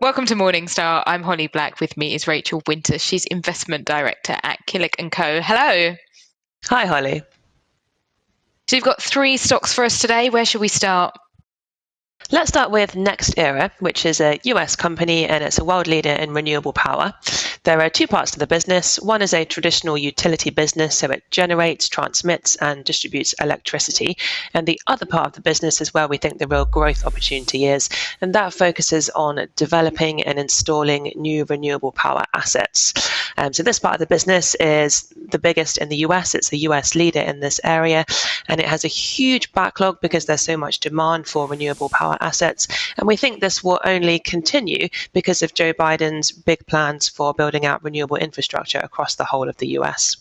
Welcome to Morningstar. I'm Holly Black. With me is Rachel Winter. She's Investment Director at Killick & Co. Hello. Hi, Holly. So you've got 3 stocks for us today. Where should we start? Let's start with NextEra, which is a US company and it's a world leader in renewable power. There are 2 parts to the business. One is a traditional utility business, so it generates, transmits, and distributes electricity. And the other part of the business is where we think the real growth opportunity is, and that focuses on developing and installing new renewable power assets. So this part of the business is the biggest in the US. It's the US leader in this area, and it has a huge backlog because there's so much demand for renewable power assets. And we think this will only continue because of Joe Biden's big plans for building out renewable infrastructure across the whole of the US.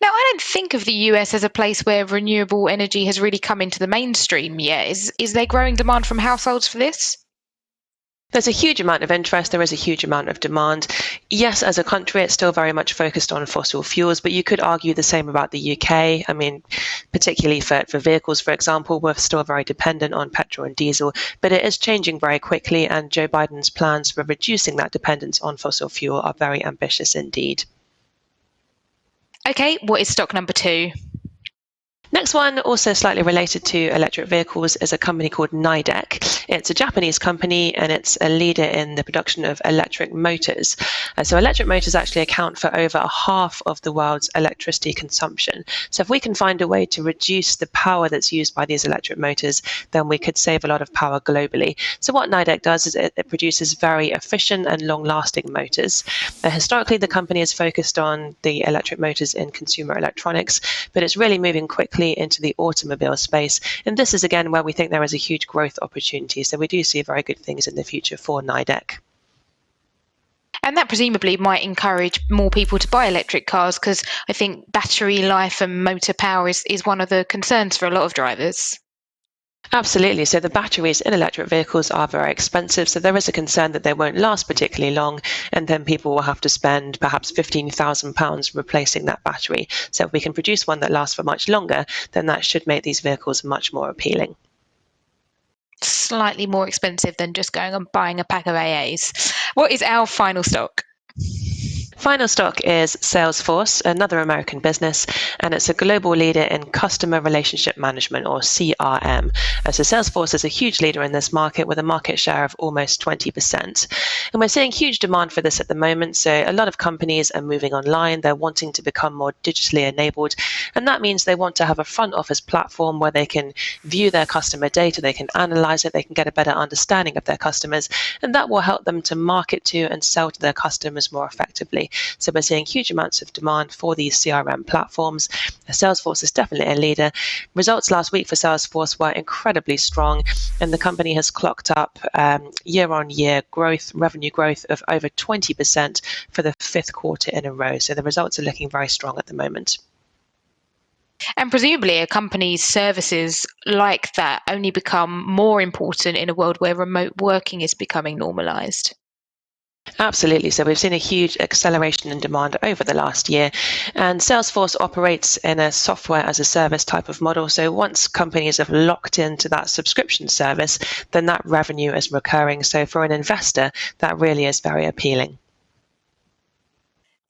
Now, I don't think of the US as a place where renewable energy has really come into the mainstream yet. Is there growing demand from households for this? There's a huge amount of interest. There is a huge amount of demand. Yes, as a country, it's still very much focused on fossil fuels, but you could argue the same about the UK. I mean, particularly for vehicles, for example, we're still very dependent on petrol and diesel, but it is changing very quickly, and Joe Biden's plans for reducing that dependence on fossil fuel are very ambitious indeed. Okay, what is stock number 2? Next one, also slightly related to electric vehicles, is a company called Nidec. It's a Japanese company and it's a leader in the production of electric motors. So electric motors actually account for over half of the world's electricity consumption. So if we can find a way to reduce the power that's used by these electric motors, then we could save a lot of power globally. So what Nidec does is it produces very efficient and long-lasting motors. Historically, the company has focused on the electric motors in consumer electronics, but it's really moving quickly into the automobile space. And this is again where we think there is a huge growth opportunity. So we do see very good things in the future for Nidec. And that presumably might encourage more people to buy electric cars, because I think battery life and motor power is one of the concerns for a lot of drivers. Absolutely. So the batteries in electric vehicles are very expensive. So there is a concern that they won't last particularly long, and then people will have to spend perhaps £15,000 replacing that battery. So if we can produce one that lasts for much longer, then that should make these vehicles much more appealing. Slightly more expensive than just going and buying a pack of AAs. What is our final stock? Final stock is Salesforce, another American business, and it's a global leader in customer relationship management, or CRM. So Salesforce is a huge leader in this market with a market share of almost 20%. And we're seeing huge demand for this at the moment. So a lot of companies are moving online. They're wanting to become more digitally enabled. And that means they want to have a front office platform where they can view their customer data, they can analyze it, they can get a better understanding of their customers, and that will help them to market to and sell to their customers more effectively. So we're seeing huge amounts of demand for these CRM platforms. Salesforce is definitely a leader. Results last week for Salesforce were incredibly strong, and the company has clocked up year-on-year growth, revenue growth of over 20% for the 5th quarter in a row. So the results are looking very strong at the moment. And presumably a company's services like that only become more important in a world where remote working is becoming normalized. Absolutely. So we've seen a huge acceleration in demand over the last year, and Salesforce operates in a software as a service type of model. So once companies have locked into that subscription service, then that revenue is recurring. So for an investor, that really is very appealing.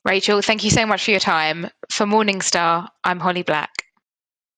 Rachel, thank you so much for your time. For Morningstar, I'm Holly Black.